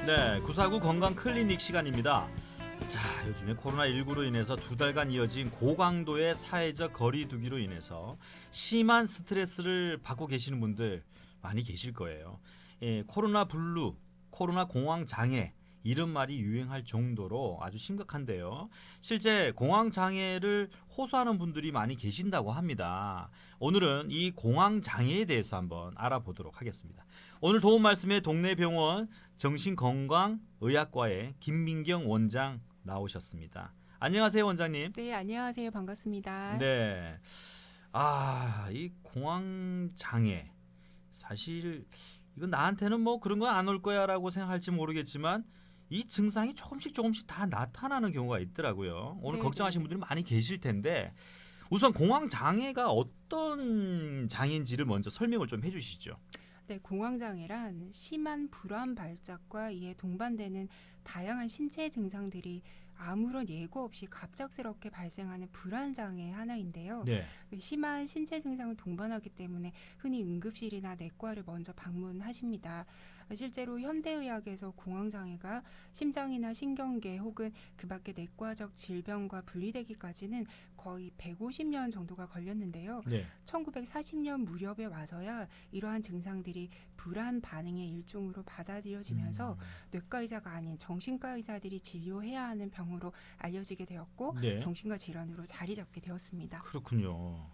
네, 구사구 건강 클리닉 시간입니다. 자, 요즘에 코로나19로 인해서 2달간 이어진 고강도의 사회적 거리두기로 인해서 심한 스트레스를 받고 계시는 분들 많이 계실 거예요. 코로나 블루, 코로나 공황 장애 이런 말이 유행할 정도로 아주 심각한데요. 실제 공황 장애를 호소하는 분들이 많이 계신다고 합니다. 오늘은 이 공황 장애에 대해서 한번 알아보도록 하겠습니다. 오늘 도움 말씀에 동네 병원 정신건강의학과의 김민경 원장 나오셨습니다. 안녕하세요, 원장님. 네, 안녕하세요. 반갑습니다. 네. 이 공황 장애 사실 이건 나한테는 뭐 그런 건 안 올 거야라고 생각할지 모르겠지만 이 증상이 조금씩 다 나타나는 경우가 있더라고요. 오늘 네, 걱정하시는 네. 분들이 많이 계실 텐데 우선 공황 장애가 어떤 장애인지를 먼저 설명을 좀 해주시죠. 네, 공황장애란 심한 불안 발작과 이에 동반되는 다양한 신체 증상들이 아무런 예고 없이 갑작스럽게 발생하는 불안 장애 하나인데요. 네. 심한 신체 증상을 동반하기 때문에 흔히 응급실이나 내과를 먼저 방문하십니다. 실제로 현대의학에서 공황장애가 심장이나 신경계 혹은 그 밖의 내과적 질병과 분리되기까지는 거의 150년 정도가 걸렸는데요. 네. 1940년 무렵에 와서야 이러한 증상들이 불안 반응의 일종으로 받아들여지면서 뇌과 의사가 아닌 정신과 의사들이 진료해야 하는 병으로 알려지게 되었고 네. 정신과 질환으로 자리 잡게 되었습니다. 그렇군요.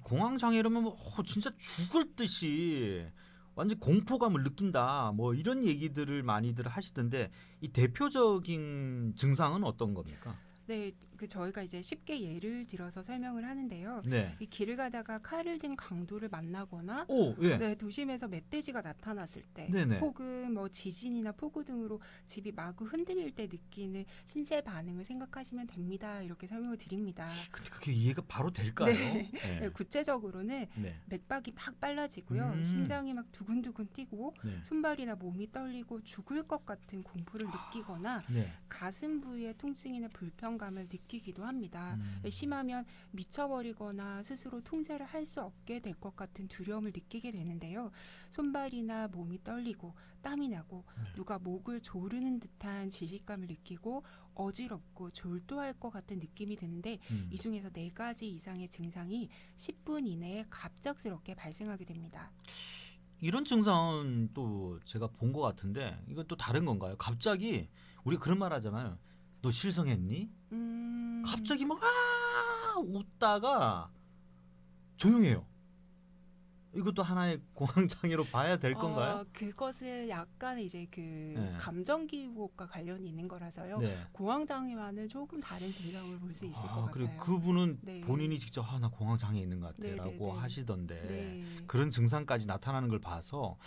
공황 장애라면 진짜 죽을 듯이 완전 공포감을 느낀다. 뭐 이런 얘기들을 많이들 하시던데 이 대표적인 증상은 어떤 겁니까? 네, 저희가 이제 쉽게 예를 들어서 설명을 하는데요. 네. 이 길을 가다가 칼을 든 강도를 만나거나 오, 예. 네, 도심에서 멧돼지가 나타났을 때 네네. 혹은 뭐 지진이나 폭우 등으로 집이 마구 흔들릴 때 느끼는 신체 반응을 생각하시면 됩니다. 이렇게 설명을 드립니다. 근데 그게 이해가 바로 될까요? 네. 네. 구체적으로는 네. 맥박이 막 빨라지고요. 심장이 막 두근두근 뛰고 네. 손발이나 몸이 떨리고 죽을 것 같은 공포를 느끼거나 네. 가슴 부위의 통증이나 불편감을 느끼기도 합니다. 음. 심하면 미쳐버리거나 스스로 통제를 할 수 없게 될 것 같은 두려움을 느끼게 되는데요. 손발이나 몸이 떨리고 땀이 나고 누가 목을 조르는 듯한 질식감을 느끼고 어지럽고 졸도할 것 같은 느낌이 드는데 이 중에서 4가지 이상의 증상이 10분 이내에 갑작스럽게 발생하게 됩니다. 이런 증상은 또 제가 본 것 같은데 이건 또 다른 건가요? 갑자기 우리 그런 말 하잖아요. 너 실성했니? 갑자기 막 웃다가 조용해요. 이것도 하나의 공황 장애로 봐야 될 건가요? 그것은 약간 이제 네. 감정 기복과 관련이 있는 거라서요. 네. 공황 장애와는 조금 다른 증상을 볼 수 있을 것 그래 같아요. 그분은 네. 본인이 직접 나 공황 장애 있는 것 네, 같아라고 네, 네. 하시던데 네. 그런 증상까지 나타나는 걸 봐서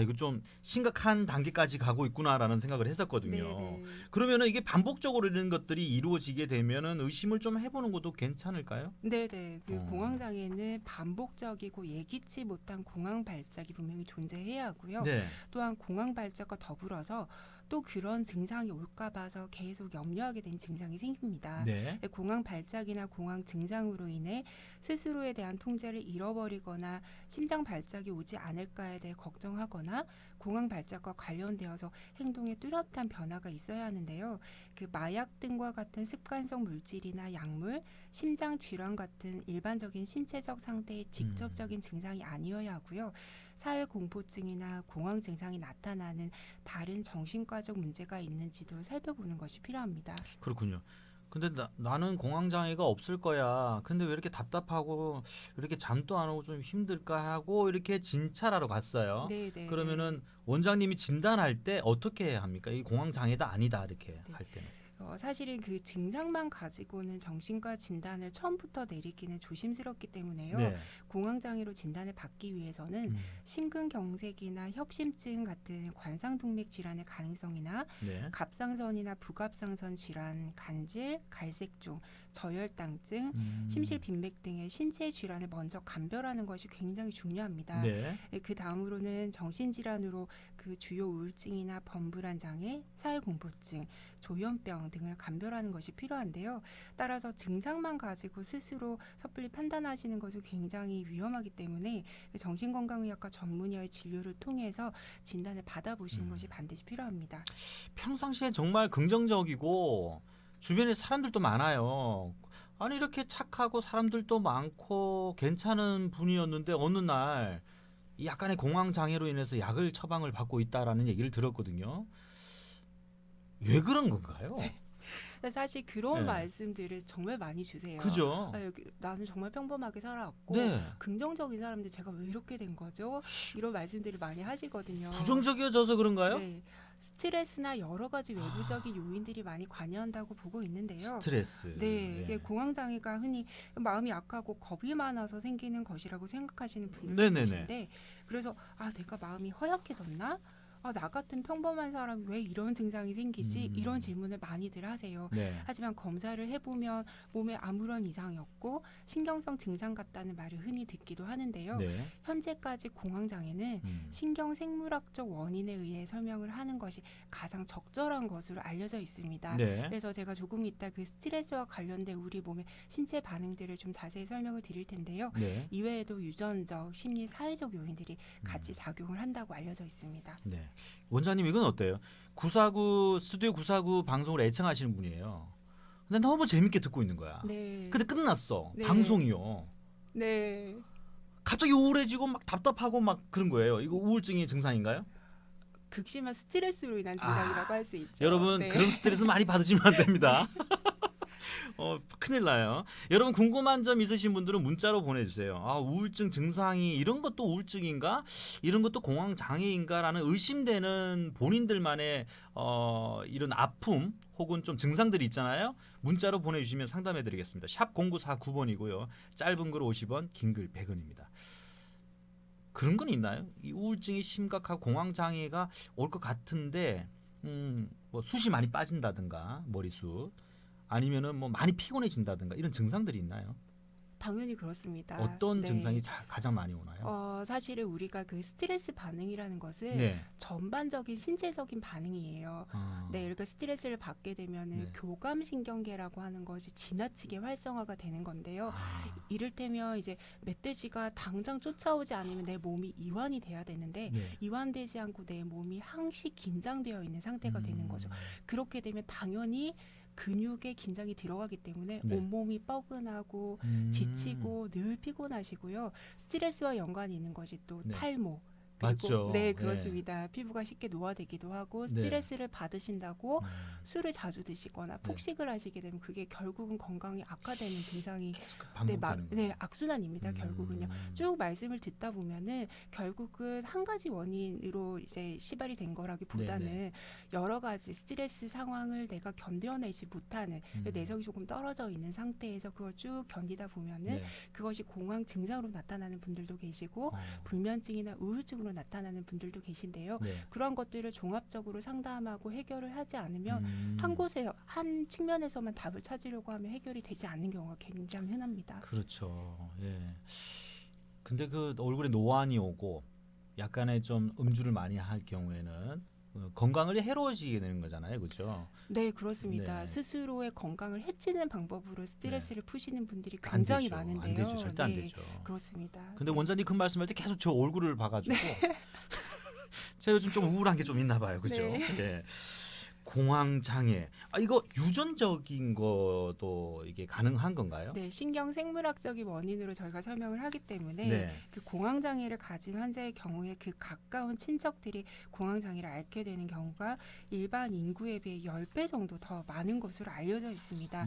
이거 좀 심각한 단계까지 가고 있구나라는 생각을 했었거든요. 네, 네. 그러면은 이게 반복적으로 이런 것들이 이루어지게 되면은 의심을 좀 해보는 것도 괜찮을까요? 네네. 어. 공황 장애는 반복적이고 예기치 못한 공황 발작이 분명히 존재해야 하고요. 네. 또한 공황 발작과 더불어서 또 그런 증상이 올까 봐서 계속 염려하게 된 증상이 생깁니다. 네. 공황 발작이나 공황 증상으로 인해 스스로에 대한 통제를 잃어버리거나 심장 발작이 오지 않을까에 대해 걱정하거나 공황 발작과 관련되어서 행동에 뚜렷한 변화가 있어야 하는데요. 마약 등과 같은 습관성 물질이나 약물, 심장 질환 같은 일반적인 신체적 상태의 직접적인 증상이 아니어야 하고요. 사회 공포증이나 공황 증상이 나타나는 다른 정신과적 문제가 있는지도 살펴보는 것이 필요합니다. 그렇군요. 근데 나는 공황 장애가 없을 거야. 근데 왜 이렇게 답답하고 이렇게 잠도 안 오고 좀 힘들까 하고 이렇게 진찰하러 갔어요. 네, 네, 그러면은 원장님이 진단할 때 어떻게 해야 합니까? 이 공황 장애다 아니다 이렇게 네. 할 때는. 사실은 그 증상만 가지고는 정신과 진단을 처음부터 내리기는 조심스럽기 때문에요. 네. 공황장애로 진단을 받기 위해서는 심근경색이나 협심증 같은 관상동맥 질환의 가능성이나 네. 갑상선이나 부갑상선 질환, 간질, 갈색종, 저혈당증, 심실빈맥 등의 신체 질환을 먼저 감별하는 것이 굉장히 중요합니다. 네. 그 다음으로는 정신질환으로 주요 우울증이나 범불안 장애, 사회공포증, 조현병 등을 감별하는 것이 필요한데요. 따라서 증상만 가지고 스스로 섣불리 판단하시는 것은 굉장히 위험하기 때문에 정신건강의학과 전문의의 진료를 통해서 진단을 받아보시는 것이 반드시 필요합니다. 평상시에 정말 긍정적이고 주변에 사람들도 많아요. 아니 이렇게 착하고 사람들도 많고 괜찮은 분이었는데 어느 날 이 약간의 공황 장애로 인해서 약을 처방을 받고 있다라는 얘기를 들었거든요. 왜 그런 건가요? 사실 그런 네. 말씀들을 정말 많이 주세요. 그죠? 나는 정말 평범하게 살아왔고 네. 긍정적인 사람인데 제가 왜 이렇게 된 거죠? 이런 말씀들을 많이 하시거든요. 부정적이어져서 그런가요? 네, 스트레스나 여러 가지 외부적인 요인들이 많이 관여한다고 보고 있는데요. 스트레스. 네, 이게 네. 공황 장애가 흔히 마음이 약하고 겁이 많아서 생기는 것이라고 생각하시는 분들도 네네네. 계신데, 그래서 내가 마음이 허약해졌나? 나 같은 평범한 사람이 왜 이런 증상이 생기지? 이런 질문을 많이들 하세요. 네. 하지만 검사를 해보면 몸에 아무런 이상이 없고 신경성 증상 같다는 말을 흔히 듣기도 하는데요. 네. 현재까지 공황 장애는 신경생물학적 원인에 의해 설명을 하는 것이 가장 적절한 것으로 알려져 있습니다. 네. 그래서 제가 조금 이따 그 스트레스와 관련된 우리 몸의 신체 반응들을 좀 자세히 설명을 드릴 텐데요. 네. 이외에도 유전적, 심리, 사회적 요인들이 같이 작용을 한다고 알려져 있습니다. 네. 원장님 이건 어때요? 949 스튜디오 949 방송을 애청하시는 분이에요. 근데 너무 재밌게 듣고 있는 거야. 네. 근데 끝났어. 네. 방송이요. 네. 갑자기 우울해지고 막 답답하고 막 그런 거예요. 이거 우울증의 증상인가요? 극심한 스트레스로 인한 증상이라고 할 수 있죠. 여러분 네. 그런 스트레스 많이 받으시면 안 됩니다. 큰일 나요. 여러분 궁금한 점 있으신 분들은 문자로 보내주세요. 우울증 증상이 이런 것도 우울증인가? 이런 것도 공황 장애인가라는 의심되는 본인들만의 이런 아픔 혹은 좀 증상들이 있잖아요. 문자로 보내주시면 상담해드리겠습니다. 샵 0949번이고요. 짧은 글 50원, 긴 글 100원입니다. 그런 건 있나요? 이 우울증이 심각하고 공황 장애가 올 것 같은데 뭐 숱이 많이 빠진다든가 머리숱 아니면은 뭐 많이 피곤해진다든가 이런 증상들이 있나요? 당연히 그렇습니다. 어떤 네. 증상이 가장 많이 오나요? 사실은 우리가 그 스트레스 반응이라는 것을 네. 전반적인 신체적인 반응이에요. 네, 그러니까 스트레스를 받게 되면은 네. 교감신경계라고 하는 것이 지나치게 활성화가 되는 건데요. 이를테면 이제 멧돼지가 당장 쫓아오지 않으면 내 몸이 이완이 돼야 되는데 네. 이완되지 않고 내 몸이 항시 긴장되어 있는 상태가 되는 거죠. 그렇게 되면 당연히 근육에 긴장이 들어가기 때문에 네. 온몸이 뻐근하고 지치고 늘 피곤하시고요. 스트레스와 연관이 있는 것이 또 네. 탈모. 맞죠. 네, 그렇습니다. 피부가 쉽게 노화되기도 하고 스트레스를 받으신다고 술을 자주 드시거나 폭식을 하시게 되면 그게 결국은 건강이 악화되는 증상이 계속 반복되는 악순환입니다. 결국은요. 쭉 말씀을 듣다 보면은 결국은 한 가지 원인으로 이제 시발이 된 거라기보다는 네네. 여러 가지 스트레스 상황을 내가 견뎌내지 못하는 내성이 조금 떨어져 있는 상태에서 그걸 쭉 견디다 보면은 그것이 공황 증상으로 나타나는 분들도 계시고 불면증이나 우울증으로 나타나는 분들도 계신데요. 그런 것들을 종합적으로 상담하고 해결을 하지 않으면 한 곳에 한 측면에서만 답을 찾으려고 하면 해결이 되지 않는 경우가 굉장히 흔합니다. 그렇죠. 예. 근데 그 얼굴에 노안이 오고 약간의 좀 음주를 많이 할 경우에는 건강을 해로워지게 되는 거잖아요, 그렇죠? 네, 그렇습니다. 네. 스스로의 건강을 해치는 방법으로 스트레스를 푸시는 분들이 안 굉장히 되죠. 많은데요. 안 되죠. 절대 안 되죠. 그렇습니다. 근데 원장님 그 말씀할 때 계속 저 얼굴을 봐가지고 제가 요즘 좀 우울한 게 좀 있나 봐요, 그죠? 예. 공황 장애. 이거 유전적인 것도 이게 가능한 건가요? 네, 신경 생물학적인 원인으로 저희가 설명을 하기 때문에 그 공황 장애를 가진 환자의 경우에 그 가까운 친척들이 공황 장애를 앓게 되는 경우가 일반 인구에 비해 10배 정도 더 많은 것으로 알려져 있습니다.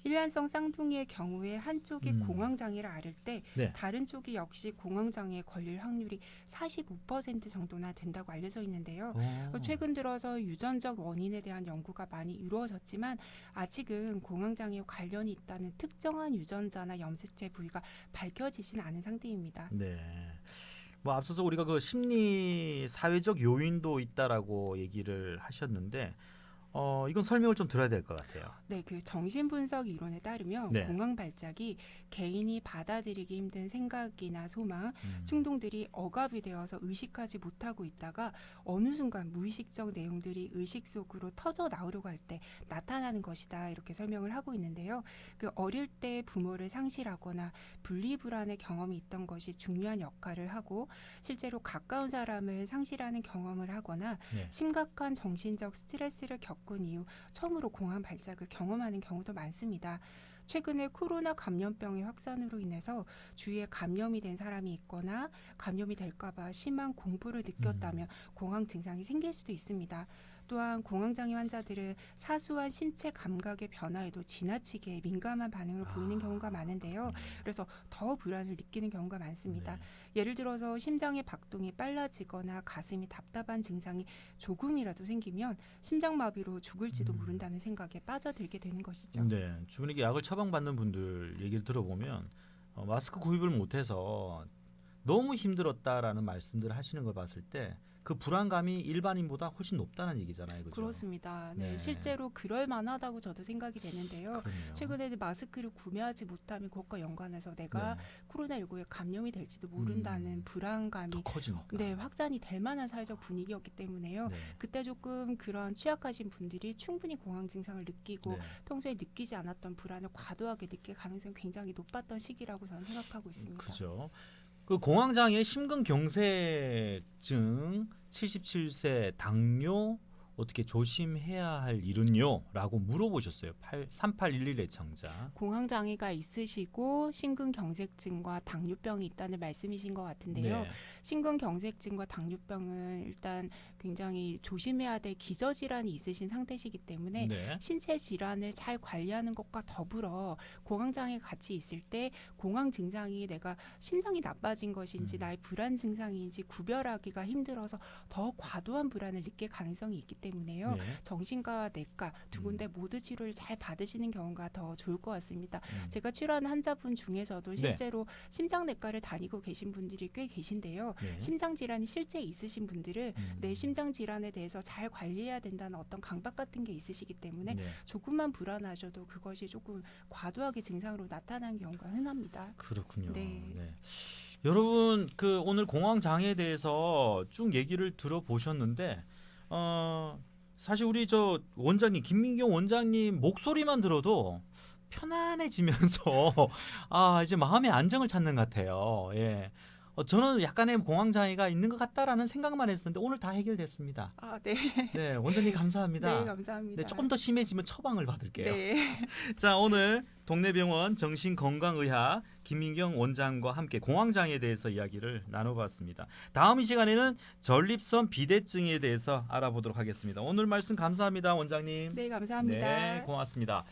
일란성 쌍둥이의 경우에 한쪽이 공황 장애를 앓을 때 다른 쪽이 역시 공황 장애에 걸릴 확률이 45% 정도나 된다고 알려져 있는데요. 최근 들어서 유전적 원인에 대한 연구가 많이 이루어졌지만 아직은 공황장애와 관련이 있다는 특정한 유전자나 염색체 부위가 밝혀지진 않은 상태입니다. 네. 뭐 앞서서 우리가 그 심리 사회적 요인도 있다라고 얘기를 하셨는데 이건 설명을 좀 들어야 될 것 같아요. 네, 그 정신분석 이론에 따르면 네. 공황 발작이 개인이 받아들이기 힘든 생각이나 소망, 음. 충동들이 억압이 되어서 의식하지 못하고 있다가 어느 순간 무의식적 내용들이 의식 속으로 터져 나오려고 할 때 나타나는 것이다 이렇게 설명을 하고 있는데요. 그 어릴 때 부모를 상실하거나 분리불안의 경험이 있던 것이 중요한 역할을 하고 실제로 가까운 사람을 상실하는 경험을 하거나 네. 심각한 정신적 스트레스를 겪은 이후 처음으로 공황 발작을 경험하는 경우도 많습니다. 최근에 코로나 감염병의 확산으로 인해서 주위에 감염이 된 사람이 있거나 감염이 될까봐 심한 공포를 느꼈다면 공황 증상이 생길 수도 있습니다. 또한 공황장애 환자들은 사소한 신체 감각의 변화에도 지나치게 민감한 반응을 보이는 경우가 많은데요. 그래서 더 불안을 느끼는 경우가 많습니다. 네. 예를 들어서 심장의 박동이 빨라지거나 가슴이 답답한 증상이 조금이라도 생기면 심장마비로 죽을지도 모른다는 생각에 빠져들게 되는 것이죠. 네, 주변에 약을 처방받는 분들 얘기를 들어보면 마스크 구입을 못해서 너무 힘들었다라는 말씀들을 하시는 걸 봤을 때 그 불안감이 일반인보다 훨씬 높다는 얘기잖아요, 그죠? 그렇습니다. 네, 네. 실제로 그럴 만하다고 저도 생각이 되는데요. 그러네요. 최근에는 마스크를 구매하지 못하면 그것과 연관해서 내가 네. 코로나19에 감염이 될지도 모른다는 불안감이 더 커지니까. 네, 확산이 될 만한 사회적 분위기였기 때문에요. 네. 그때 조금 그런 취약하신 분들이 충분히 공황 증상을 느끼고 네. 평소에 느끼지 않았던 불안을 과도하게 느낄 가능성이 굉장히 높았던 시기라고 저는 생각하고 있습니다. 그죠. 그 공황장애, 심근경색증, 77세 당뇨 어떻게 조심해야 할 일은요?라고 물어보셨어요. 3811 애청자. 공황 장애가 있으시고 심근경색증과 당뇨병이 있다는 말씀이신 것 같은데요. 네. 심근경색증과 당뇨병은 일단 굉장히 조심해야 될 기저질환이 있으신 상태시기 때문에 네. 신체 질환을 잘 관리하는 것과 더불어 공황 장애가 같이 있을 때 공황 증상이 내가 심장이 나빠진 것인지 나의 불안 증상인지 구별하기가 힘들어서 더 과도한 불안을 느낄 가능성이 있기 때문에요. 네. 정신과 내과 두 군데 모두 치료를 잘 받으시는 경우가 더 좋을 것 같습니다. 음. 제가 치료하는 환자분 중에서도 네. 실제로 심장내과를 다니고 계신 분들이 꽤 계신데요. 네. 심장 질환이 실제 있으신 분들은 음. 내 심장 질환에 대해서 잘 관리해야 된다는 어떤 강박 같은 게 있으시기 때문에 네. 조금만 불안하셔도 그것이 조금 과도하게 증상으로 나타나는 경우가 흔합니다. 그렇군요. 네. 네. 여러분 그 오늘 공황 장애에 대해서 쭉 얘기를 들어보셨는데 사실 우리 저 원장님 김민경 원장님 목소리만 들어도 편안해지면서 이제 마음의 안정을 찾는 것 같아요. 예. 저는 약간의 공황 장애가 있는 것 같다라는 생각만 했었는데 오늘 다 해결됐습니다. 아, 네. 네, 원장님 감사합니다. 네, 감사합니다. 네, 조금 더 심해지면 처방을 받을게요. 네. 자, 오늘 동네병원 정신건강의학 김민경 원장과 함께 공황장애에 대해서 이야기를 나눠봤습니다. 다음 이 시간에는 전립선 비대증에 대해서 알아보도록 하겠습니다. 오늘 말씀 감사합니다, 원장님. 네, 감사합니다. 네, 고맙습니다.